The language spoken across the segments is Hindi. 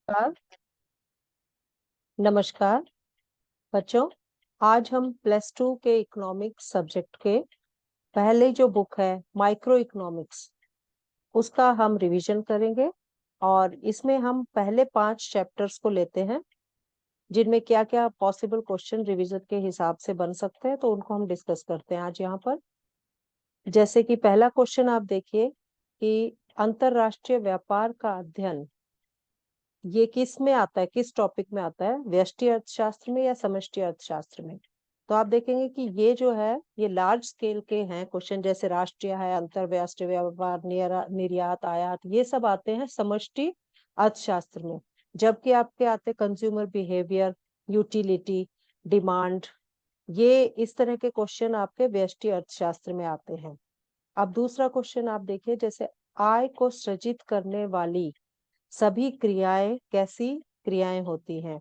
नमस्कार। नमस्कार बच्चों, आज हम प्लस टू के इकोनॉमिक्स सब्जेक्ट के पहले जो बुक है माइक्रो इकोनॉमिक्स, उसका हम रिवीजन करेंगे। और इसमें हम पहले 5 चैप्टर्स को लेते हैं जिनमें क्या क्या पॉसिबल क्वेश्चन रिवीजन के हिसाब से बन सकते हैं, तो उनको हम डिस्कस करते हैं आज यहाँ पर। जैसे कि पहला क्वेश्चन आप देखिए कि अंतरराष्ट्रीय व्यापार का अध्ययन ये किस में आता है, किस टॉपिक में आता है, व्यष्टि अर्थशास्त्र में या समष्टि अर्थशास्त्र में। तो आप देखेंगे कि ये जो है ये लार्ज स्केल के हैं क्वेश्चन, जैसे राष्ट्रीय है, अंतरराष्ट्रीय व्यापार, निर्यात, आयात, ये सब आते हैं समष्टि अर्थशास्त्र में। जबकि आपके आते कंज्यूमर बिहेवियर, यूटिलिटी, डिमांड, ये इस तरह के क्वेश्चन आपके व्यष्टि अर्थशास्त्र में आते हैं। अब दूसरा क्वेश्चन आप देखिए, जैसे आय को सृजित करने वाली सभी क्रियाएं कैसी क्रियाएं होती हैं।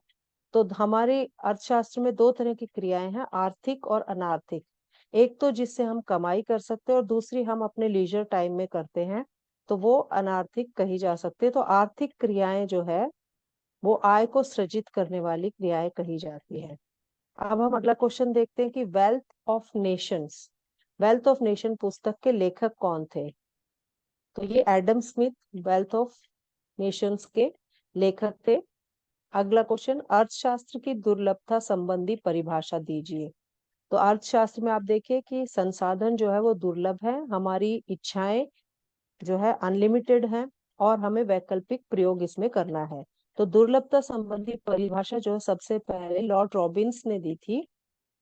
तो हमारे अर्थशास्त्र में 2 तरह की क्रियाएं हैं, आर्थिक और अनार्थिक। एक तो जिससे हम कमाई कर सकते हैं और दूसरी हम अपने लीजर टाइम में करते हैं, तो वो अनार्थिक कही जा सकती है। तो आर्थिक क्रियाएं जो है वो आय को सृजित करने वाली क्रियाएं कही जाती है। अब हम अगला क्वेश्चन देखते हैं कि वेल्थ ऑफ नेशन पुस्तक के लेखक कौन थे। तो ये Adam Smith wealth of Nations के लेखक थे। अगला क्वेश्चन, अर्थशास्त्र की दुर्लभता संबंधी परिभाषा दीजिए। तो अर्थशास्त्र में आप देखिए कि संसाधन जो है वो दुर्लभ है, हमारी इच्छाएं जो है अनलिमिटेड है और हमें वैकल्पिक प्रयोग इसमें करना है। तो दुर्लभता संबंधी परिभाषा जो है सबसे पहले लॉर्ड रॉबिन्स ने दी थी।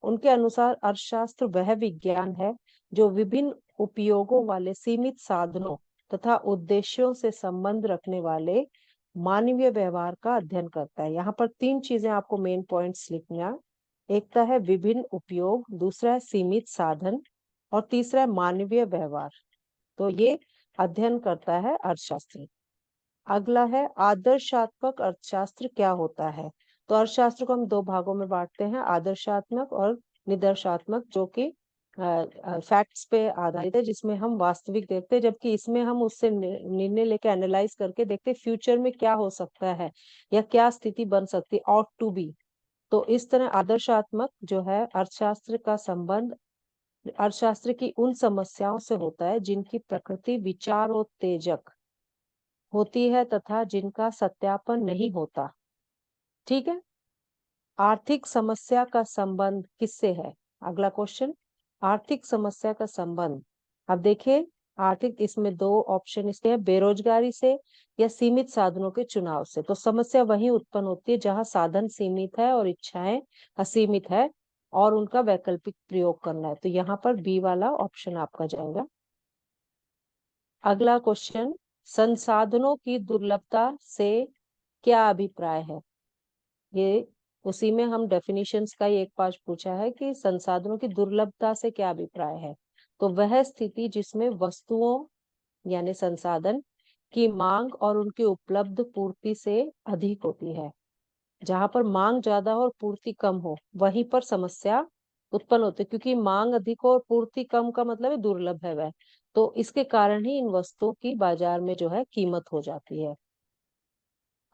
उनके अनुसार अर्थशास्त्र वह विज्ञान है जो विभिन्न उपयोगों वाले सीमित साधनों तथा उद्देश्यों से संबंध रखने वाले मानवीय व्यवहार का अध्ययन करता है। यहाँ पर 3 चीजें आपको मेन पॉइंट्स लिखना। एक तो है विभिन्न उपयोग, दूसरा है सीमित साधन और तीसरा है मानवीय व्यवहार। तो ये अध्ययन करता है अर्थशास्त्र। अगला है आदर्शात्मक अर्थशास्त्र क्या होता है। तो अर्थशास्त्र को हम 2 भागों में बांटते हैं, आदर्शात्मक और निदर्शात्मक, जो कि फैक्ट्स पे आधारित है, जिसमें हम वास्तविक देखते हैं, जबकि इसमें हम उससे निर्णय लेके एनालाइज करके देखते हैं फ्यूचर में क्या हो सकता है या क्या स्थिति बन सकती है, ऑट टू बी। तो इस तरह आदर्शात्मक जो है अर्थशास्त्र का संबंध अर्थशास्त्र की उन समस्याओं से होता है जिनकी प्रकृति विचारोत्तेजक होती है तथा जिनका सत्यापन नहीं होता। ठीक है। आर्थिक समस्या का संबंध किससे है। अगला क्वेश्चन, आर्थिक समस्या का संबंध। अब देखिए आर्थिक, इसमें 2 ऑप्शन इसके हैं, बेरोजगारी से या सीमित साधनों के चुनाव से। तो समस्या वहीं उत्पन्न होती है जहां साधन सीमित है और इच्छाएं असीमित है और उनका वैकल्पिक प्रयोग करना है। तो यहाँ पर बी वाला ऑप्शन आपका जाएगा। अगला क्वेश्चन, संसाधनों की दुर्लभता से क्या अभिप्राय है। ये उसी में हम डेफिनेशंस का ही एक पार्ट पूछा है कि संसाधनों की दुर्लभता से क्या अभिप्राय है। तो वह स्थिति जिसमें वस्तुओं यानी संसाधन की मांग और उनकी उपलब्ध पूर्ति से अधिक होती है। जहां पर मांग ज्यादा हो और पूर्ति कम हो, वहीं पर समस्या उत्पन्न होती है, क्योंकि मांग अधिक हो और पूर्ति कम का मतलब है दुर्लभ है वह। तो इसके कारण ही इन वस्तुओं की बाजार में जो है कीमत हो जाती है।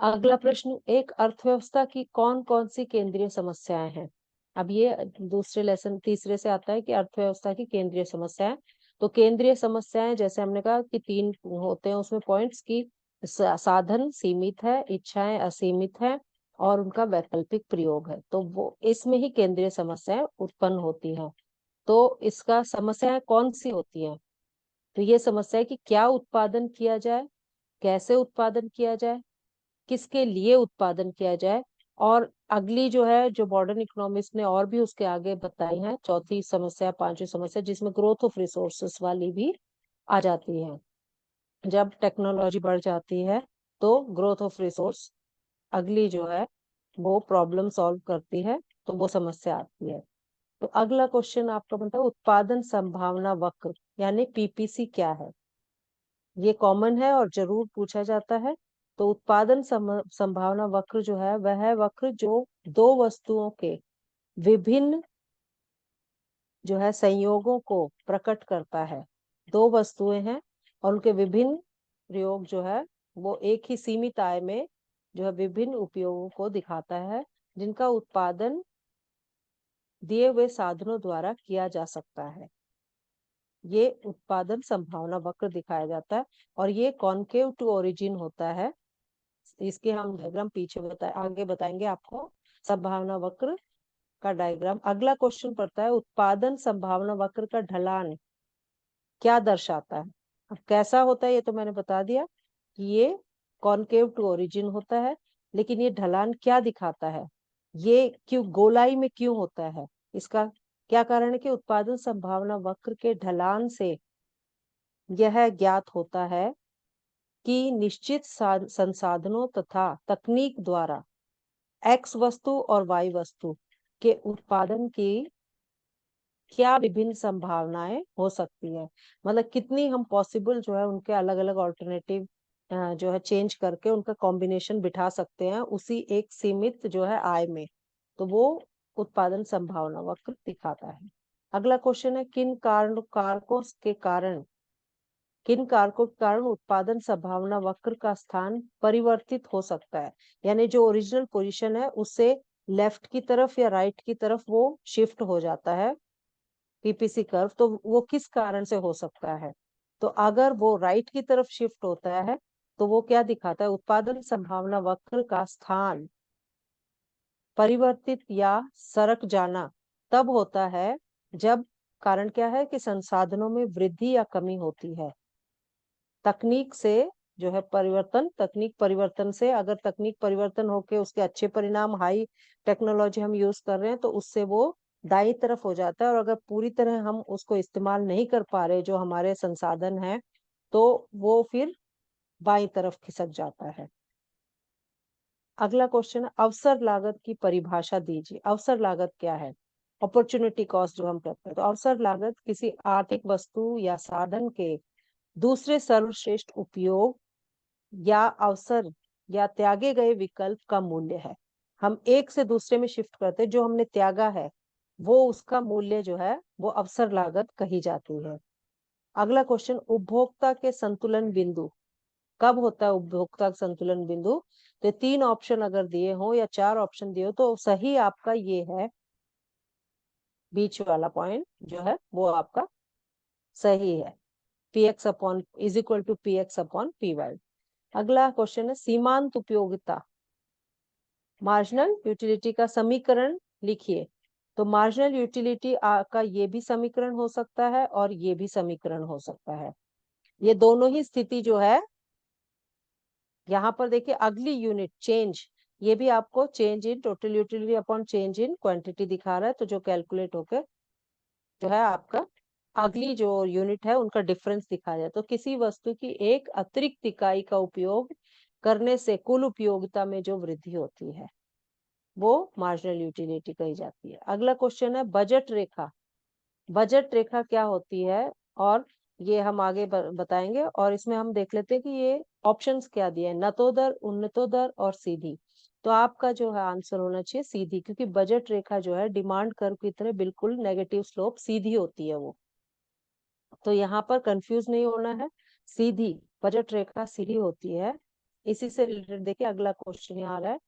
अगला प्रश्न, एक अर्थव्यवस्था की कौन कौन सी केंद्रीय समस्याएं हैं। अब ये दूसरे लेसन तीसरे से आता है कि अर्थव्यवस्था की केंद्रीय समस्याएं। तो केंद्रीय समस्याएं जैसे हमने कहा कि 3 होते हैं उसमें पॉइंट्स की, साधन सीमित है, इच्छाएं असीमित है और उनका वैकल्पिक प्रयोग है। तो वो इसमें ही केंद्रीय समस्याएं उत्पन्न होती हैं। तो इसका समस्याएं कौन सी होती हैं। तो ये समस्या है कि क्या उत्पादन किया जाए, कैसे उत्पादन किया जाए, किसके लिए उत्पादन किया जाए। और अगली जो है, जो मॉडर्न इकोनॉमिक्स ने और भी उसके आगे बताई है, चौथी समस्या, 5वीं समस्या, जिसमें ग्रोथ ऑफ रिसोर्सेस वाली भी आ जाती है। जब टेक्नोलॉजी बढ़ जाती है तो ग्रोथ ऑफ रिसोर्स अगली जो है वो प्रॉब्लम सॉल्व करती है, तो वो समस्या आती है। तो अगला क्वेश्चन आपका बनता है उत्पादन संभावना वक्र यानी पीपीसी क्या है। ये कॉमन है और जरूर पूछा जाता है। तो उत्पादन संभावना वक्र जो है वह है वक्र जो 2 वस्तुओं के विभिन्न जो है संयोगों को प्रकट करता है। 2 वस्तुएं हैं और उनके विभिन्न प्रयोग जो है वो एक ही सीमित आय में जो है विभिन्न उपयोगों को दिखाता है जिनका उत्पादन दिए हुए साधनों द्वारा किया जा सकता है। ये उत्पादन संभावना वक्र दिखाया जाता है और ये कॉनकेव टू ओरिजिन होता है। इसके हम डायग्राम पीछे आगे बताएंगे आपको। संभावना वक्र का डायग्राम। अगला क्वेश्चन पड़ता है उत्पादन संभावना वक्र का ढलान क्या दर्शाता है। अब कैसा होता है ये तो मैंने बता दिया कि ये कॉनकेव टू ओरिजिन होता है, लेकिन ये ढलान क्या दिखाता है, ये क्यों गोलाई में क्यों होता है, इसका क्या कारण है कि उत्पादन संभावना वक्र के ढलान से यह ज्ञात होता है कि निश्चित संसाधनों तथा तकनीक द्वारा एक्स वस्तु और वाई वस्तु के उत्पादन की क्या विभिन्न संभावनाएं हो सकती है। मतलब कितनी हम पॉसिबल जो है उनके अलग अलग ऑल्टरनेटिव जो है चेंज करके उनका कॉम्बिनेशन बिठा सकते हैं उसी एक सीमित जो है आय में। तो वो उत्पादन संभावना वक्र दिखाता है। अगला क्वेश्चन है किन कारकों के कारण उत्पादन संभावना वक्र का स्थान परिवर्तित हो सकता है। यानी जो ओरिजिनल पोजीशन है उससे लेफ्ट की तरफ या राइट की तरफ वो शिफ्ट हो जाता है पीपीसी कर्व, तो वो किस कारण से हो सकता है। तो अगर वो राइट की तरफ शिफ्ट होता है तो वो क्या दिखाता है, उत्पादन संभावना वक्र का स्थान परिवर्तित या सरक जाना तब होता है जब कारण क्या है कि संसाधनों में वृद्धि या कमी होती है। तकनीक से जो है परिवर्तन, तकनीक परिवर्तन से, अगर तकनीक परिवर्तन होके उसके अच्छे परिणाम, हाई टेक्नोलॉजी हम यूज कर रहे हैं तो उससे वो दाई तरफ हो जाता है, और अगर पूरी तरह हम उसको इस्तेमाल नहीं कर पा रहे जो हमारे संसाधन है तो वो फिर बाई तरफ खिसक जाता है। अगला क्वेश्चन है अवसर लागत की परिभाषा दीजिए। अवसर लागत क्या है, अपॉर्चुनिटी कॉस्ट जो हम कहते हैं। तो अवसर लागत किसी आर्थिक वस्तु या साधन के दूसरे सर्वश्रेष्ठ उपयोग या अवसर या त्यागे गए विकल्प का मूल्य है। हम एक से दूसरे में शिफ्ट करते हैं, जो हमने त्यागा है वो उसका मूल्य जो है वो अवसर लागत कही जाती है। अगला क्वेश्चन उपभोक्ता के संतुलन बिंदु कब होता है। उपभोक्ता का संतुलन बिंदु, तो तीन ऑप्शन अगर दिए हो या चार ऑप्शन दिए हो तो सही आपका ये है, बीच वाला पॉइंट जो है वो आपका सही है, P X upon is equal to P X upon P Y. अगला क्वेश्चन है सीमांत उपयोगिता मार्जिनल यूटिलिटी का समीकरण लिखिए। तो मार्जिनल यूटिलिटी का ये भी समीकरण हो सकता है और ये भी समीकरण हो सकता है। ये दोनों ही स्थिति जो है यहाँ पर देखिए अगली यूनिट चेंज, ये भी आपको change in total utility upon change in quantity दिखा रहा है, तो जो कैलकुलेट होकर जो है आपका अगली जो यूनिट है उनका डिफरेंस दिखाया जाए। तो किसी वस्तु की एक अतिरिक्त इकाई का उपयोग करने से कुल उपयोगिता में जो वृद्धि होती है वो मार्जिनल यूटिलिटी कही जाती है। अगला क्वेश्चन है बजट रेखा। बजट रेखा क्या होती है और ये हम आगे बताएंगे, और इसमें हम देख लेते हैं कि ये ऑप्शंस क्या दिए हैं, नतोदर, उन्नतोदर और सीधी। तो आपका जो है आंसर होना चाहिए सीधी, क्योंकि बजट रेखा जो है डिमांड कर्व की तरह बिल्कुल नेगेटिव स्लोप सीधी होती है वो। तो यहाँ पर कंफ्यूज नहीं होना है, सीधी बजट रेखा सीधी होती है। इसी से रिलेटेड देखिए अगला क्वेश्चन यहाँ आ रहा है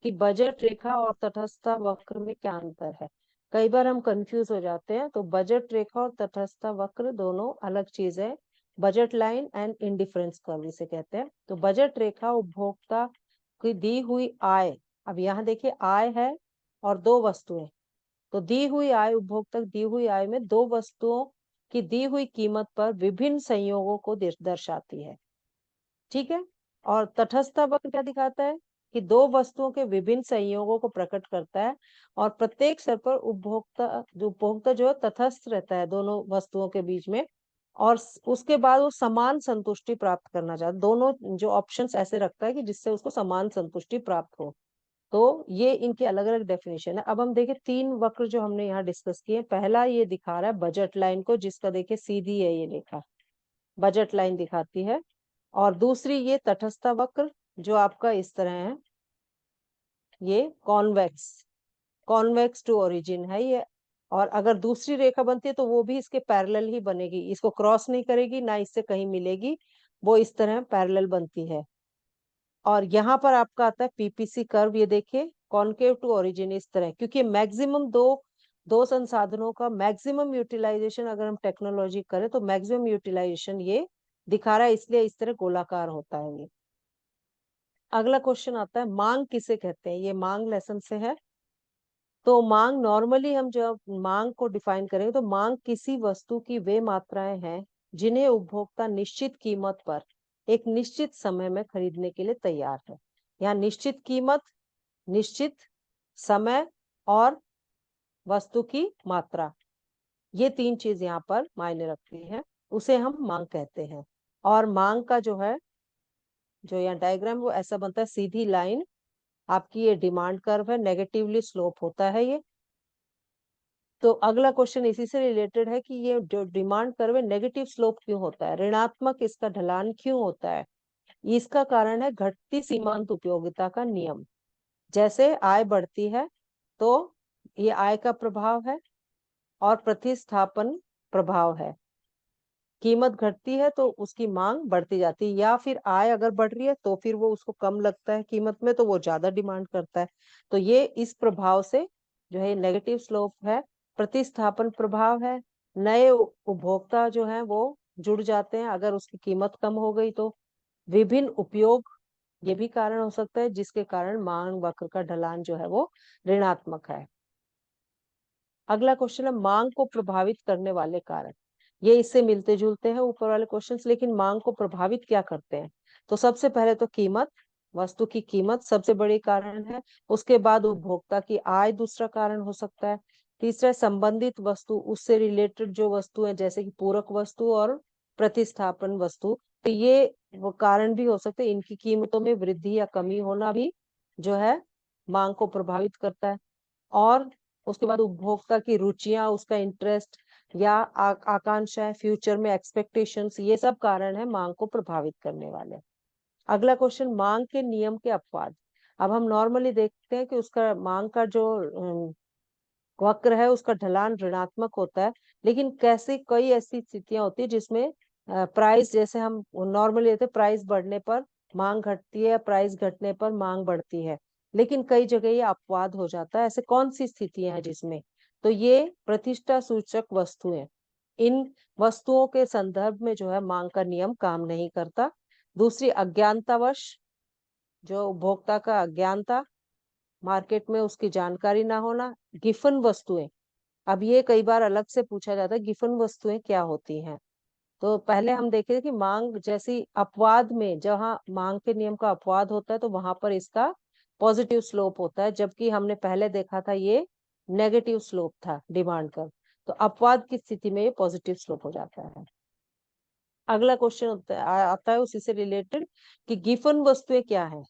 कि बजट रेखा और तटस्थता वक्र में क्या अंतर है। कई बार हम कंफ्यूज हो जाते हैं, तो बजट रेखा और तटस्थता वक्र दोनों अलग चीज है। Budget line and indifference curve इसे कहते हैं। तो बजट रेखा उपभोक्ता की दी हुई आय, अब यहाँ देखिए आय है और दो वस्तुएं, तो दी हुई आय, उपभोक्ता दी हुई आय में दो वस्तुओं की दी हुई कीमत पर विभिन्न संयोगों को दर्शाती है। ठीक है। और तटस्थता वक्र क्या दिखाता है कि दो वस्तुओं के विभिन्न संयोगों को प्रकट करता है, और प्रत्येक स्तर पर उपभोक्ता जो है तटस्थ रहता है दोनों वस्तुओं के बीच में, और उसके बाद वो समान संतुष्टि प्राप्त करना चाहता है। दोनों जो ऑप्शंस ऐसे रखता है कि जिससे उसको समान संतुष्टि प्राप्त हो। तो ये इनकी अलग अलग डेफिनेशन है। अब हम देखें तीन वक्र जो हमने यहाँ डिस्कस किए। पहला ये दिखा रहा है बजट लाइन को, जिसका देखिए सीधी है ये रेखा, बजट लाइन दिखाती है। और दूसरी ये तटस्थ वक्र जो आपका इस तरह है, ये कॉन्वेक्स, कॉन्वेक्स टू ओरिजिन है ये। और अगर दूसरी रेखा बनती है तो वो भी इसके पैरेलल ही बनेगी, इसको क्रॉस नहीं करेगी, ना इससे कहीं मिलेगी, वो इस तरह पैरेलल बनती है। और यहाँ पर आपका आता है पीपीसी कर्व, ये देखिए कॉनकेव टू ओरिजिन इस तरह, क्योंकि मैक्सिमम दो संसाधनों का मैक्सिमम यूटिलाइजेशन अगर हम टेक्नोलॉजी करें तो मैक्सिमम यूटिलाइजेशन ये दिखा रहा है, इसलिए इस तरह गोलाकार होता है ये। अगला क्वेश्चन आता है मांग किसे कहते हैं, ये मांग लेसन से है। तो मांग नॉर्मली हम जब मांग को डिफाइन करेंगे तो मांग किसी वस्तु की वे मात्राएं हैं जिन्हें उपभोक्ता निश्चित कीमत पर एक निश्चित समय में खरीदने के लिए तैयार है। यहाँ निश्चित कीमत, निश्चित समय और वस्तु की मात्रा, ये तीन चीज यहाँ पर मायने रखती है, उसे हम मांग कहते हैं। और मांग का जो है, जो यहाँ डायग्राम वो ऐसा बनता है, सीधी लाइन आपकी ये डिमांड कर्व है, नेगेटिवली स्लोप होता है ये। तो अगला क्वेश्चन इसी से रिलेटेड है कि ये जो डिमांड कर्व है नेगेटिव स्लोप क्यों होता है, ऋणात्मक इसका ढलान क्यों होता है। इसका कारण है घटती सीमांत उपयोगिता का नियम। जैसे आय बढ़ती है तो ये आय का प्रभाव है और प्रतिस्थापन प्रभाव है। कीमत घटती है तो उसकी मांग बढ़ती जाती है, या फिर आय अगर बढ़ रही है तो फिर वो उसको कम लगता है कीमत में तो वो ज्यादा डिमांड करता है। तो ये इस प्रभाव से जो है नेगेटिव स्लोप है। प्रतिस्थापन प्रभाव है, नए उपभोक्ता जो है वो जुड़ जाते हैं अगर उसकी कीमत कम हो गई तो। विभिन्न उपयोग, ये भी कारण हो सकता है जिसके कारण मांग वक्र का ढलान जो है वो ऋणात्मक है। अगला क्वेश्चन है मांग को प्रभावित करने वाले कारक। ये इससे मिलते जुलते हैं ऊपर वाले क्वेश्चंस, लेकिन मांग को प्रभावित क्या करते हैं। तो सबसे पहले तो कीमत, वस्तु की कीमत सबसे बड़ी कारण है। उसके बाद उपभोक्ता की आय दूसरा कारण हो सकता है। तीसरा है संबंधित वस्तु, उससे रिलेटेड जो वस्तु है जैसे कि पूरक वस्तु और प्रतिस्थापन वस्तु, तो ये वो कारण भी हो सकते हैं। इनकी कीमतों में वृद्धि या कमी होना भी जो है मांग को प्रभावित करता है। और उसके बाद उपभोक्ता की रुचियां, उसका इंटरेस्ट या आकांक्षाएं, फ्यूचर में एक्सपेक्टेशंस, ये सब कारण है मांग को प्रभावित करने वाले। अगला क्वेश्चन मांग के नियम के अपवाद। अब हम नॉर्मली देखते हैं कि उसका मांग का जो वक्र है उसका ढलान ऋणात्मक होता है, लेकिन कैसे कई ऐसी स्थितियां होती है जिसमें प्राइस, जैसे हम नॉर्मली लेते हैं प्राइस बढ़ने पर मांग घटती है, प्राइस घटने पर मांग बढ़ती है, लेकिन कई जगह ये अपवाद हो जाता है। ऐसे कौन सी स्थितियां हैं जिसमें, तो ये प्रतिष्ठा सूचक वस्तुएं, इन वस्तुओं के संदर्भ में जो है मांग का नियम काम नहीं करता। दूसरी अज्ञानतावश, जो उपभोक्ता का अज्ञानता, मार्केट में उसकी जानकारी ना होना। गिफन वस्तुएं, अब ये कई बार अलग से पूछा जाता है गिफन वस्तुएं क्या होती हैं। तो पहले हम देखे कि मांग जैसी अपवाद में, जहां मांग के नियम का अपवाद होता है तो वहां पर इसका पॉजिटिव स्लोप होता है, जबकि हमने पहले देखा था ये नेगेटिव स्लोप था डिमांड का। तो अपवाद की स्थिति में ये पॉजिटिव स्लोप हो जाता है। अगला क्वेश्चन आता है उसी से रिलेटेड कि गिफन वस्तुएं क्या है।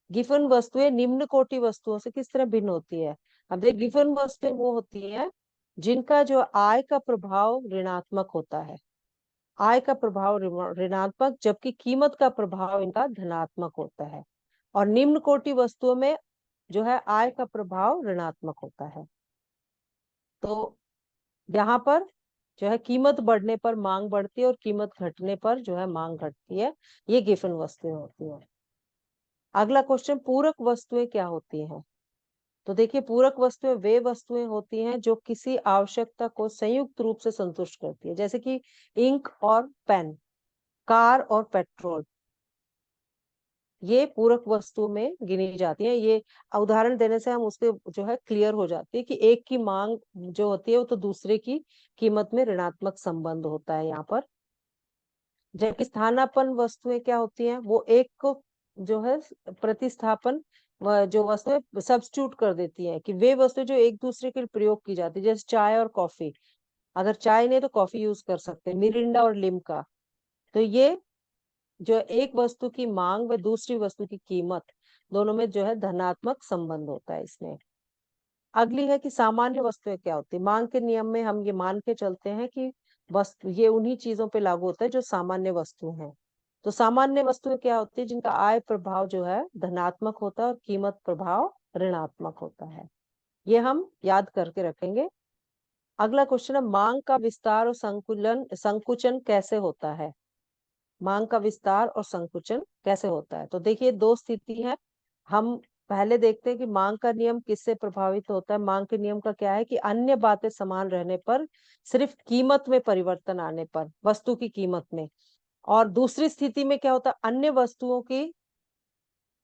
गिफन वस्तुएं निम्न कोटि वस्तुओं से किस तरह भिन्न होती है। अब देख, गिफन वस्तुएं वो होती है जिनका जो आय का प्रभाव ऋणात्मक होता है, आय का प्रभाव ऋणात्मक, जबकि कीमत का प्रभाव इनका धनात्मक होता है। और निम्न कोटि वस्तुओं में जो है आय का प्रभाव ऋणात्मक होता है। तो यहाँ पर जो है कीमत बढ़ने पर मांग बढ़ती है और कीमत घटने पर जो है मांग घटती है। ये गिफन वस्तुएं होती है। अगला क्वेश्चन पूरक वस्तुएं क्या होती हैं। तो देखिए पूरक वस्तुएं वे वस्तुएं होती हैं जो किसी आवश्यकता को संयुक्त रूप से संतुष्ट करती है, जैसे कि इंक और पेन, कार और पेट्रोल, ये पूरक वस्तुओं में गिनी जाती है। ये उदाहरण देने से हम उसके जो है क्लियर हो जाती है कि एक की मांग जो होती है वो तो दूसरे की कीमत में ऋणात्मक संबंध होता है यहाँ पर। जबकि स्थानापन्न वस्तुएं क्या होती हैं, वो एक को जो है प्रतिस्थापन जो वस्तुएं सब्स्टिट्यूट कर देती हैं, कि वे वस्तुएं जो एक दूसरे के लिए प्रयोग की जाती है, जैसे चाय और कॉफी, अगर चाय नहीं तो कॉफी यूज कर सकते हैं, मिरिंडा और लिम्का। तो ये जो एक वस्तु की मांग व दूसरी वस्तु की कीमत, दोनों में जो है धनात्मक संबंध होता है इसमें। अगली है कि सामान्य वस्तुएं क्या होती है। मांग के नियम में हम ये मान के चलते हैं कि वस्तु ये उन्हीं चीजों पे लागू होता है जो सामान्य वस्तु हैं। तो सामान्य वस्तुएं क्या होती है, जिनका आय प्रभाव जो है धनात्मक होता है और कीमत प्रभाव ऋणात्मक होता है। ये हम याद करके रखेंगे। अगला क्वेश्चन है मांग का विस्तार और संकुचन कैसे होता है। मांग का विस्तार और संकुचन कैसे होता है। तो देखिए दो स्थिति है। हम पहले देखते हैं कि मांग का नियम किससे प्रभावित होता है। मांग के नियम का क्या है कि अन्य बातें समान रहने पर, सिर्फ कीमत में परिवर्तन आने पर, वस्तु की कीमत में। और दूसरी स्थिति में क्या होता है, अन्य वस्तुओं की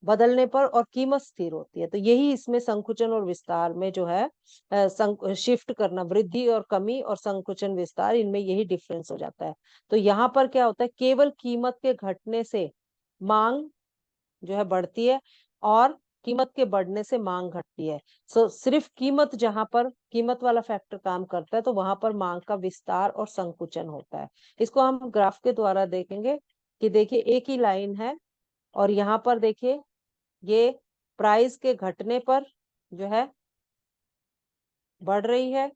बदलने पर और कीमत स्थिर होती है। तो यही इसमें संकुचन और विस्तार में जो है शिफ्ट करना, वृद्धि और कमी और संकुचन विस्तार, इनमें यही डिफरेंस हो जाता है। तो यहाँ पर क्या होता है, केवल कीमत के घटने से मांग जो है बढ़ती है और कीमत के बढ़ने से मांग घटती है। सिर्फ कीमत, जहां पर कीमत वाला फैक्टर काम करता है, तो वहां पर मांग का विस्तार और संकुचन होता है। इसको हम ग्राफ के द्वारा देखेंगे कि देखिए एक ही लाइन है और यहाँ पर देखिए ये प्राइस के घटने पर जो है बढ़ रही है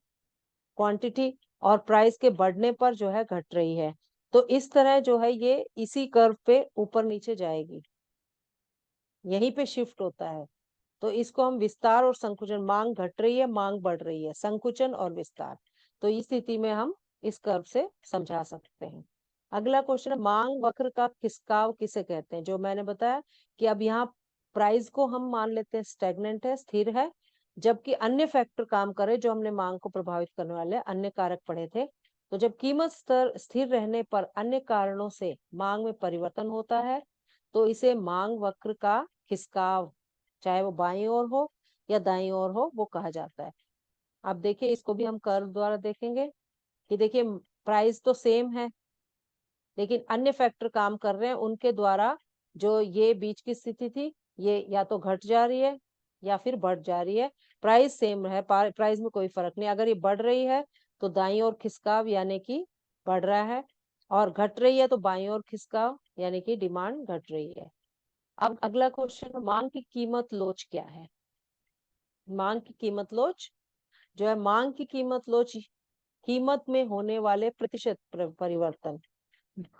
क्वांटिटी, और प्राइस के बढ़ने पर जो है घट रही है। तो इस तरह जो है ये इसी कर्व पे ऊपर नीचे जाएगी, यहीं पे शिफ्ट होता है। तो इसको हम विस्तार और संकुचन, मांग घट रही है मांग बढ़ रही है, संकुचन और विस्तार। तो इस स्थिति में हम इस कर्व से समझा सकते हैं। अगला क्वेश्चन है, मांग वक्र का खिसकाव किसे कहते हैं। जो मैंने बताया कि अब यहाँ प्राइस को हम मान लेते हैं स्टेगनेंट है, स्थिर है, जबकि अन्य फैक्टर काम करे जो हमने मांग को प्रभावित करने वाले अन्य कारक पढ़े थे। तो जब कीमत स्तर स्थिर रहने पर अन्य कारणों से मांग में परिवर्तन होता है, तो इसे मांग वक्र का खिसकाव, चाहे वो बाईं ओर हो या दाईं ओर हो, वो कहा जाता है। अब देखिए इसको भी हम कर्व द्वारा देखेंगे कि देखिए प्राइस तो सेम है, लेकिन अन्य फैक्टर काम कर रहे हैं, उनके द्वारा जो ये बीच की स्थिति थी, ये या तो घट जा रही है या फिर बढ़ जा रही है। प्राइस सेम है, प्राइस में कोई फर्क नहीं। अगर ये बढ़ रही है तो दाईं ओर खिसकाव यानी कि बढ़ रहा है, और घट रही है तो बाईं ओर खिसकाव यानी कि डिमांड घट रही है। अब अगला क्वेश्चन, मांग की कीमत लोच क्या है। मांग की कीमत लोच जो है, मांग की कीमत लोच कीमत में होने वाले प्रतिशत परिवर्तन।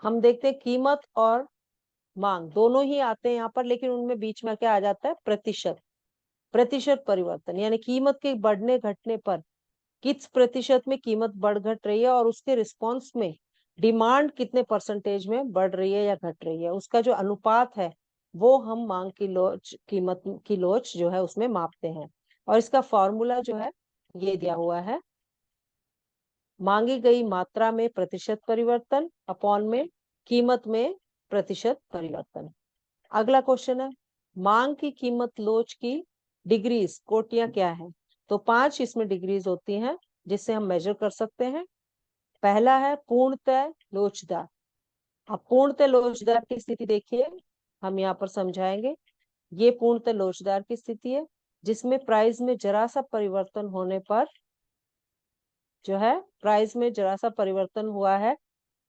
हम देखते हैं कीमत और मांग दोनों ही आते हैं यहाँ पर, लेकिन उनमें बीच में क्या आ जाता है, प्रतिशत। प्रतिशत परिवर्तन यानी कीमत के बढ़ने घटने पर किस प्रतिशत में कीमत बढ़ घट रही है, और उसके रिस्पॉन्स में डिमांड कितने परसेंटेज में बढ़ रही है या घट रही है, उसका जो अनुपात है वो हम मांग की लोच, कीमत की लोच जो है उसमें मापते हैं। और इसका फॉर्मूला जो है ये दिया हुआ है, मांगी गई मात्रा में प्रतिशत परिवर्तन अपॉन में कीमत में प्रतिशत परिवर्तन। अगला क्वेश्चन है, मांग की कीमत लोच की डिग्रीज, कोटियां क्या है। तो 5 इसमें डिग्रीज होती हैं जिससे हम मेजर कर सकते हैं। पहला है पूर्णतः लोचदार। अब पूर्णतः लोचदार की स्थिति देखिए, हम यहाँ पर समझाएंगे। ये पूर्णतः लोचदार की स्थिति है जिसमें प्राइस में जरा सा परिवर्तन होने पर जो है, प्राइस में जरा सा परिवर्तन हुआ है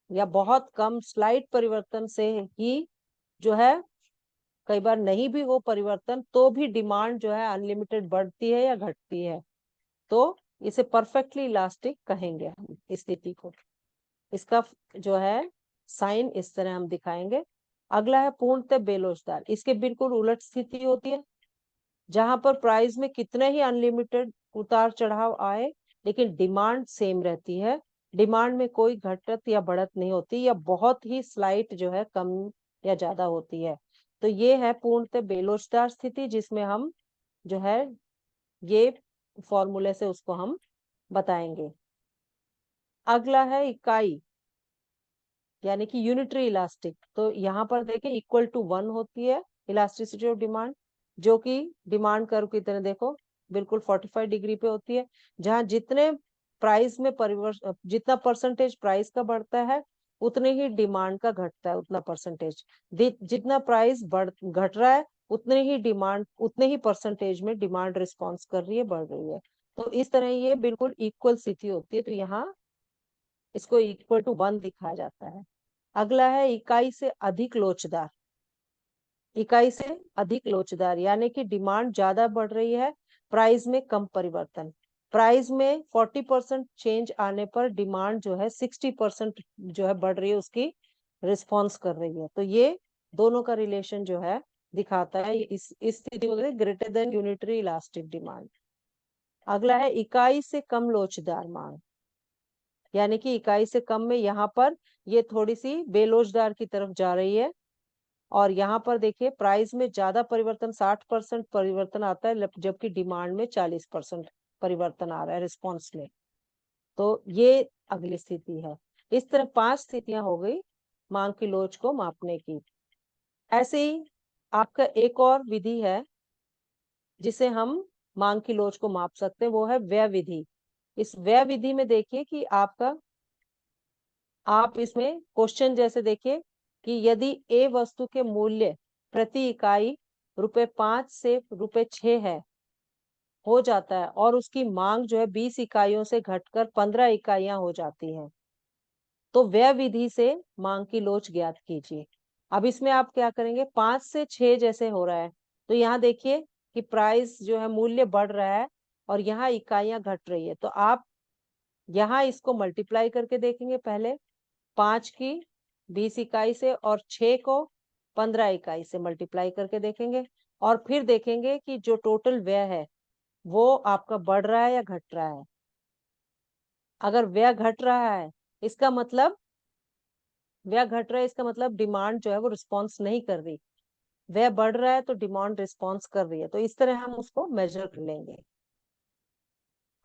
या बहुत कम स्लाइट परिवर्तन से ही जो है, कई बार नहीं भी हो परिवर्तन तो भी डिमांड जो है अनलिमिटेड बढ़ती है या घटती है। तो इसे परफेक्टली इलास्टिक कहेंगे हम इस स्थिति को। इसका जो है साइन इस तरह हम दिखाएंगे। अगला है पूर्णतः बेलोचदार। इसके बिल्कुल उलट स्थिति होती है, जहां पर प्राइस में कितने ही अनलिमिटेड उतार चढ़ाव आए लेकिन डिमांड सेम रहती है। डिमांड में कोई घटत या बढ़त नहीं होती, या बहुत ही स्लाइट जो है कम या ज्यादा होती है। तो ये है पूर्णतः बेलोचदार स्थिति, जिसमें हम जो है ये फॉर्मूले से उसको हम बताएंगे। अगला है इकाई यानी कि यूनिटरी इलास्टिक। तो यहाँ पर देखें इक्वल टू 1 होती है इलास्टिसिटी ऑफ डिमांड, जो कि डिमांड कर्व की तरह देखो बिल्कुल 45 डिग्री पे होती है। जहां जितने प्राइस में परिवर्तन, जितना परसेंटेज प्राइस का बढ़ता है उतने ही डिमांड का घटता है, उतना परसेंटेज। जितना प्राइस बढ़ घट रहा है उतने ही डिमांड, उतने ही परसेंटेज में डिमांड रिस्पॉन्स कर रही है, बढ़ रही है। तो इस तरह ये बिल्कुल इक्वल स्थिति होती है। तो यहाँ इसको इक्वल टू 1 दिखाया जाता है। अगला है इकाई से अधिक लोचदार। इकाई से अधिक लोचदार यानी कि डिमांड ज्यादा बढ़ रही है, प्राइस में कम परिवर्तन। प्राइस में 40% चेंज आने पर डिमांड जो है 60% जो है बढ़ रही है, उसकी रिस्पॉन्स कर रही है। तो ये दोनों का रिलेशन जो है दिखाता है इस स्थिति को greater than unitary elastic demand. अगला है इकाई से कम लोचदार मांग। यानी कि इकाई से कम में यहाँ पर ये थोड़ी सी बेलोजदार की तरफ जा रही है। और यहाँ पर देखिए प्राइस में ज्यादा परिवर्तन 60% परिवर्तन आता है, जबकि डिमांड में 40% परिवर्तन आ रहा है रिस्पॉन्स में। तो ये अगली स्थिति है। इस तरह 5 स्थितियां हो गई मांग की लोच को मापने की। ऐसे ही आपका एक और विधि है जिसे हम मांग की लोच को माप सकते हैं, वो है व्यय विधि। इस व्यय विधि में देखिए कि आप इसमें क्वेश्चन जैसे देखिए कि यदि ए वस्तु के मूल्य प्रति इकाई ₹5 से ₹6 है, हो जाता है, और उसकी मांग जो है 20 इकाइयों से घटकर 15 इकाइयां हो जाती हैं, तो व्यय विधि से मांग की लोच ज्ञात कीजिए। अब इसमें आप क्या करेंगे, 5 से 6 जैसे हो रहा है, तो यहाँ देखिए कि प्राइस जो है मूल्य बढ़ रहा है और यहाँ इकाइयां घट रही है, तो आप यहाँ इसको मल्टीप्लाई करके देखेंगे। पहले 5 की 20 इकाई से और 6 को 15 इकाई से मल्टीप्लाई करके देखेंगे, और फिर देखेंगे कि जो टोटल व्यय है वो आपका बढ़ रहा है या घट रहा है। अगर व्यय घट रहा है इसका मतलब डिमांड जो है वो रिस्पॉन्स नहीं कर रही। व्यय बढ़ रहा है तो डिमांड रिस्पॉन्स कर रही है, तो इस तरह हम उसको मेजर कर लेंगे।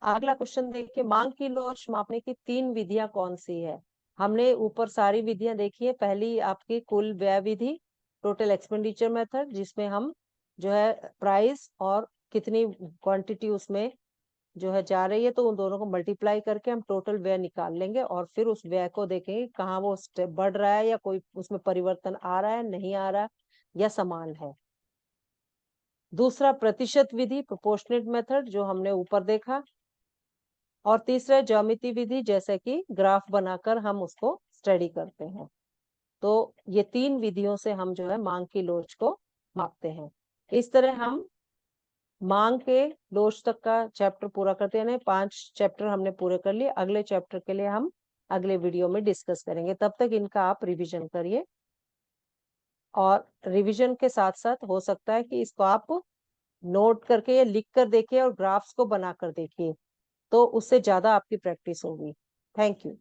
अगला क्वेश्चन देखिए, मांग की लोच मापने की 3 विधियां कौन सी है। हमने ऊपर सारी विधियां देखी है। पहली आपकी कुल व्यय विधि, टोटल एक्सपेंडिचर मेथड, जिसमें हम जो है प्राइस और कितनी क्वांटिटी उसमें जो है जा रही है, तो उन दोनों को मल्टीप्लाई करके हम टोटल व्यय निकाल लेंगे, और फिर उस व्यय को देखेंगे कहाँ वो स्टेप बढ़ रहा है या कोई उसमें परिवर्तन आ रहा है, नहीं आ रहा, या समान है। दूसरा प्रतिशत विधि, प्रोपोर्शनेट मेथड, जो हमने ऊपर देखा। और तीसरा ज्यामिति विधि, जैसे कि ग्राफ बनाकर हम उसको स्टडी करते हैं। तो ये 3 विधियों से हम जो है मांग की लोच को मापते हैं। इस तरह हम मांग के लोच तक का चैप्टर पूरा करते हैं। 5 चैप्टर हमने पूरे कर लिए। अगले चैप्टर के लिए हम अगले वीडियो में डिस्कस करेंगे। तब तक इनका आप रिवीजन करिए, और रिवीजन के साथ साथ हो सकता है कि इसको आप नोट करके या लिख कर देखिए और ग्राफ्स को बनाकर देखिए, तो उससे ज्यादा आपकी प्रैक्टिस होगी। Thank you.